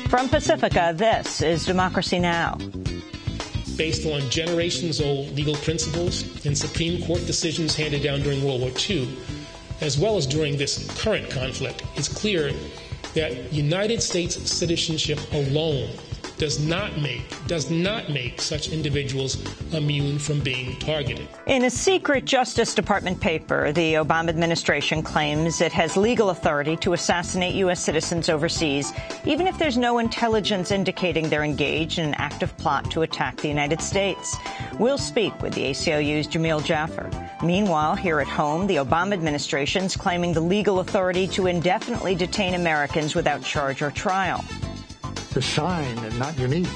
From Pacifica, this is Democracy Now! Based on generations-old legal principles and Supreme Court decisions handed down during World War II, as well as during this current conflict, it's clear that United States citizenship alone does not make such individuals immune from being targeted. In a secret Justice Department paper, the Obama administration claims it has legal authority to assassinate U.S. citizens overseas, even if there's no intelligence indicating they're engaged in an active plot to attack the United States. We'll speak with the ACLU's Jameel Jaffer. Meanwhile, here at home, the Obama administration's claiming the legal authority to indefinitely detain Americans without charge or trial. The sign, and not unique,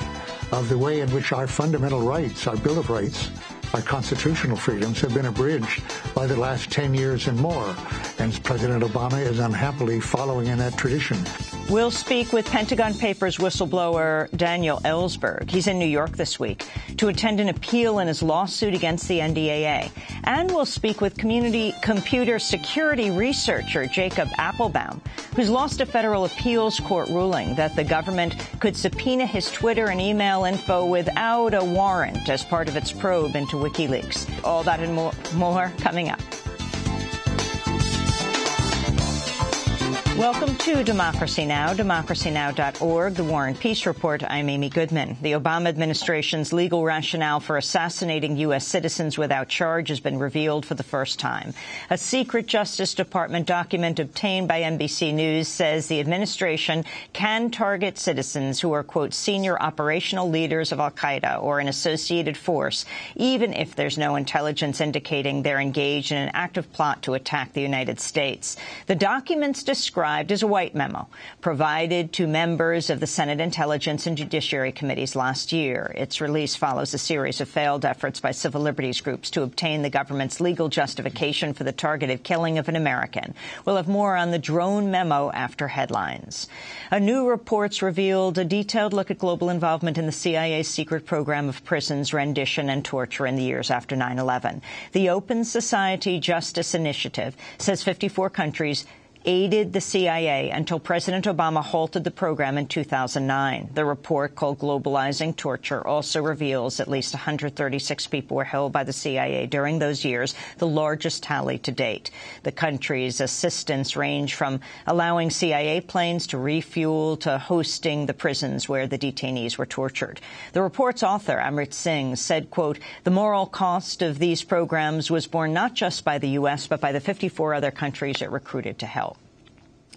of the way in which our fundamental rights, our Bill of Rights, our constitutional freedoms have been abridged by the last 10 years and more. And President Obama is unhappily following in that tradition. We'll speak with Pentagon Papers whistleblower Daniel Ellsberg. He's in New York this week to attend an appeal in his lawsuit against the NDAA. And we'll speak with computer security researcher Jacob Appelbaum, who's lost a federal appeals court ruling that the government could subpoena his Twitter and email info without a warrant as part of its probe into WikiLeaks. All that and more coming up. Welcome to Democracy Now!, democracynow.org, the War and Peace Report. I'm Amy Goodman. The Obama administration's legal rationale for assassinating U.S. citizens without charge has been revealed for the first time. A secret Justice Department document obtained by NBC News says the administration can target citizens who are, quote, senior operational leaders of al-Qaeda or an associated force, even if there's no intelligence indicating they're engaged in an active plot to attack the United States. The documents describe as a white memo provided to members of the Senate Intelligence and Judiciary Committees last year. Its release follows a series of failed efforts by civil liberties groups to obtain the government's legal justification for the targeted killing of an American. We'll have more on the drone memo after headlines. A new report's revealed a detailed look at global involvement in the CIA's secret program of prisons, rendition, and torture in the years after 9/11. The Open Society Justice Initiative says 54 countries aided the CIA until President Obama halted the program in 2009. The report, called Globalizing Torture, also reveals at least 136 people were held by the CIA during those years, the largest tally to date. The country's assistance range from allowing CIA planes to refuel to hosting the prisons where the detainees were tortured. The report's author, Amrit Singh, said, quote, the moral cost of these programs was borne not just by the U.S., but by the 54 other countries it recruited to help.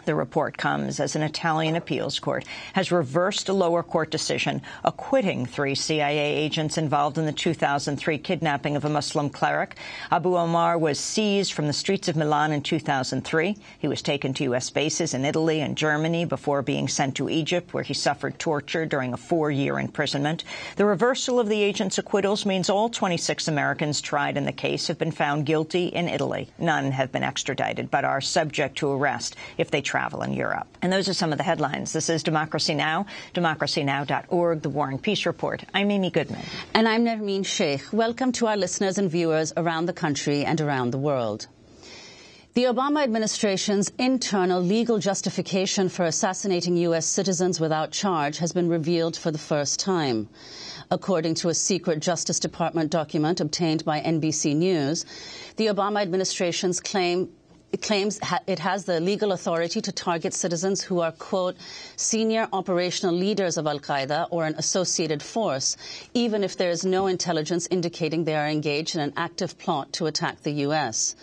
The report comes as an Italian appeals court has reversed a lower court decision acquitting 3 CIA agents involved in the 2003 kidnapping of a Muslim cleric. Abu Omar was seized from the streets of Milan in 2003. He was taken to U.S. bases in Italy and Germany before being sent to Egypt, where he suffered torture during a 4-year imprisonment. The reversal of the agents' acquittals means all 26 Americans tried in the case have been found guilty in Italy. None have been extradited, but are subject to arrest if they travel in Europe. And those are some of the headlines. This is Democracy Now!, democracynow.org, the War and Peace Report. I'm Amy Goodman. And I'm Nermeen Shaikh. Welcome to our listeners and viewers around the country and around the world. The Obama administration's internal legal justification for assassinating U.S. citizens without charge has been revealed for the first time. According to a secret Justice Department document obtained by NBC News, the Obama administration's claims it has the legal authority to target citizens who are, quote, senior operational leaders of al-Qaeda or an associated force, even if there is no intelligence indicating they are engaged in an active plot to attack the U.S.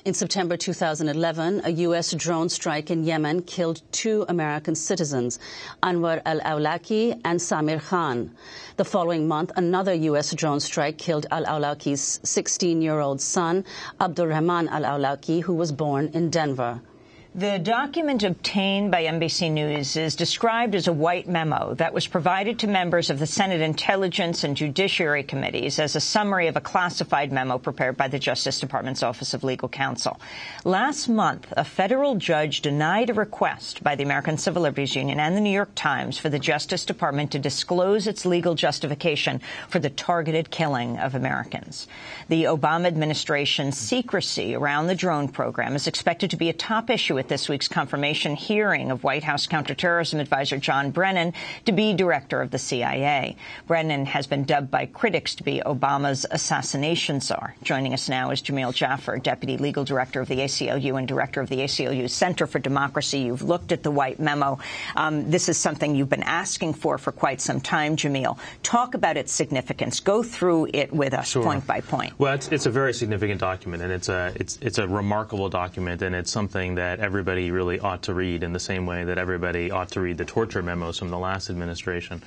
In September 2011, a U.S. drone strike in Yemen killed 2 American citizens, Anwar al-Awlaki and Samir Khan. The following month, another U.S. drone strike killed al-Awlaki's 16-year-old son, Abdurrahman al-Awlaki, who was born in Denver. The document obtained by NBC News is described as a white memo that was provided to members of the Senate Intelligence and Judiciary Committees as a summary of a classified memo prepared by the Justice Department's Office of Legal Counsel. Last month, a federal judge denied a request by the American Civil Liberties Union and the New York Times for the Justice Department to disclose its legal justification for the targeted killing of Americans. The Obama administration's secrecy around the drone program is expected to be a top issue at this week's confirmation hearing of White House counterterrorism advisor John Brennan to be director of the CIA. Brennan has been dubbed by critics to be Obama's assassination czar. Joining us now is Jameel Jaffer, deputy legal director of the ACLU and director of the ACLU's Center for Democracy. You've looked at the White Memo. This is something you've been asking for quite some time, Jameel. Talk about its significance. Go through it with us, Sure. Point by point. Well, it's a very significant document, and it's a remarkable document, and it's something that everybody really ought to read in the same way that everybody ought to read the torture memos from the last administration.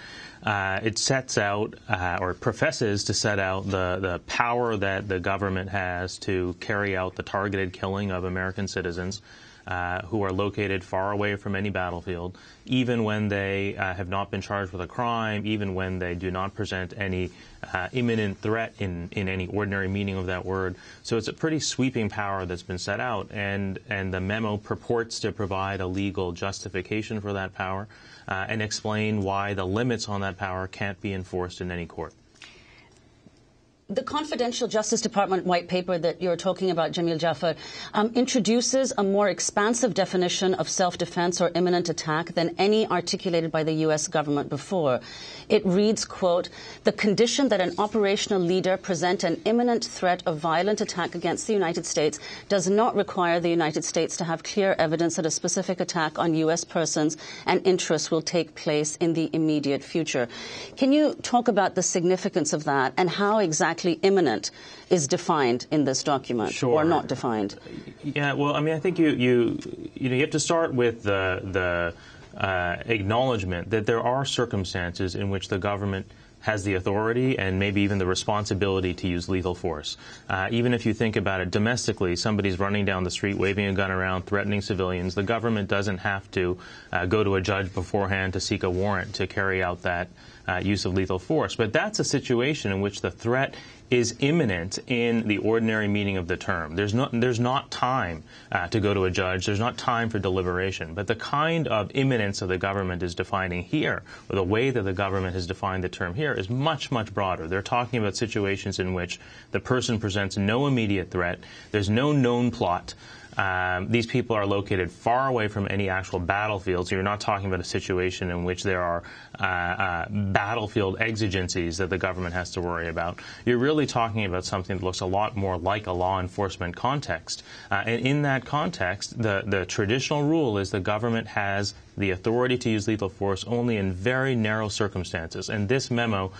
It sets out, or professes to set out, the power that the government has to carry out the targeted killing of American citizens who are located far away from any battlefield, even when they have not been charged with a crime, even when they do not present any imminent threat in any ordinary meaning of that word. So it's a pretty sweeping power that's been set out, and the memo purports to provide a legal justification for that power and explain why the limits on that power can't be enforced in any court. The confidential Justice Department white paper that you're talking about, Jameel Jaffer, introduces a more expansive definition of self-defense or imminent attack than any articulated by the U.S. government before. It reads, quote, "The condition that an operational leader present an imminent threat of violent attack against the United States does not require the United States to have clear evidence that a specific attack on U.S. persons and interests will take place in the immediate future." Can you talk about the significance of that and how exactly imminent is defined in this document? Sure. Or not defined? Yeah, well, I mean, I think you have to start with the acknowledgement that there are circumstances in which the government has the authority and maybe even the responsibility to use lethal force. Even if you think about it domestically, somebody's running down the street, waving a gun around, threatening civilians. The government doesn't have to go to a judge beforehand to seek a warrant to carry out that use of lethal force. But that's a situation in which the threat is imminent in the ordinary meaning of the term. There's not time to go to a judge. There's not time for deliberation. But the kind of imminence that the government is defining here, or the way that the government has defined the term here, is much, much broader. They're talking about situations in which the person presents no immediate threat. There's no known plot. These people are located far away from any actual battlefield, so you're not talking about a situation in which there are battlefield exigencies that the government has to worry about. You're really talking about something that looks a lot more like a law enforcement context. And in that context, the traditional rule is the government has the authority to use lethal force only in very narrow circumstances. And this memo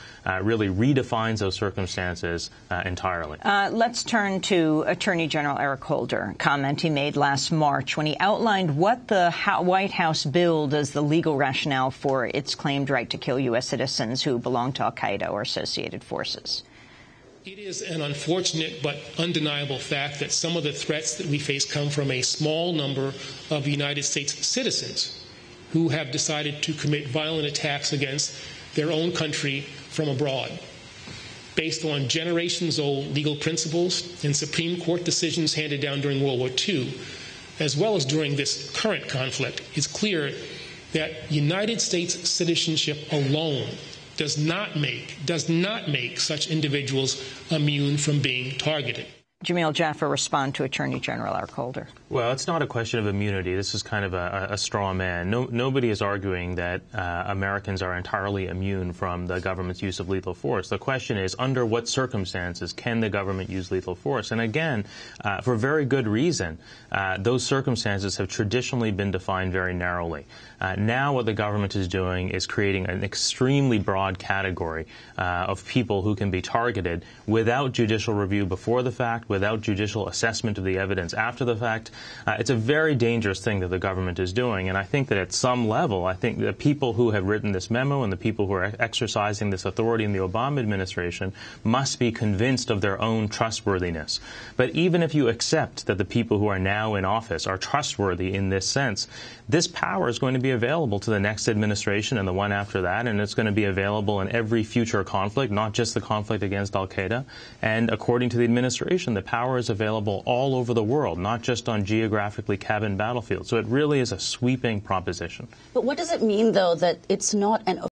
really redefines those circumstances entirely. Let's turn to Attorney General Eric Holder, a comment he made last March when he outlined what the White House billed as the legal rationale for its claimed right to kill U.S. citizens who belong to al-Qaeda or associated forces. It is an unfortunate but undeniable fact that some of the threats that we face come from a small number of United States citizens who have decided to commit violent attacks against their own country from abroad. Based on generations-old legal principles and Supreme Court decisions handed down during World War II, as well as during this current conflict, it's clear that United States citizenship alone does not make such individuals immune from being targeted. Jameel Jaffer, respond to Attorney General Eric Holder. Well, it's not a question of immunity. This is kind of a straw man. Nobody is arguing that Americans are entirely immune from the government's use of lethal force. The question is, under what circumstances can the government use lethal force? And again, for very good reason, those circumstances have traditionally been defined very narrowly. Now what the government is doing is creating an extremely broad category of people who can be targeted without judicial review before the fact, without judicial assessment of the evidence after the fact. It's a very dangerous thing that the government is doing, and I think that at some level, I think the people who have written this memo and the people who are exercising this authority in the Obama administration must be convinced of their own trustworthiness. But even if you accept that the people who are now in office are trustworthy in this sense, this power is going to be available to the next administration and the one after that, and it's going to be available in every future conflict, not just the conflict against al-Qaeda. And according to the administration, the power is available all over the world, not just on geographically cabined battlefields. So it really is a sweeping proposition. But what does it mean, though, that it's not an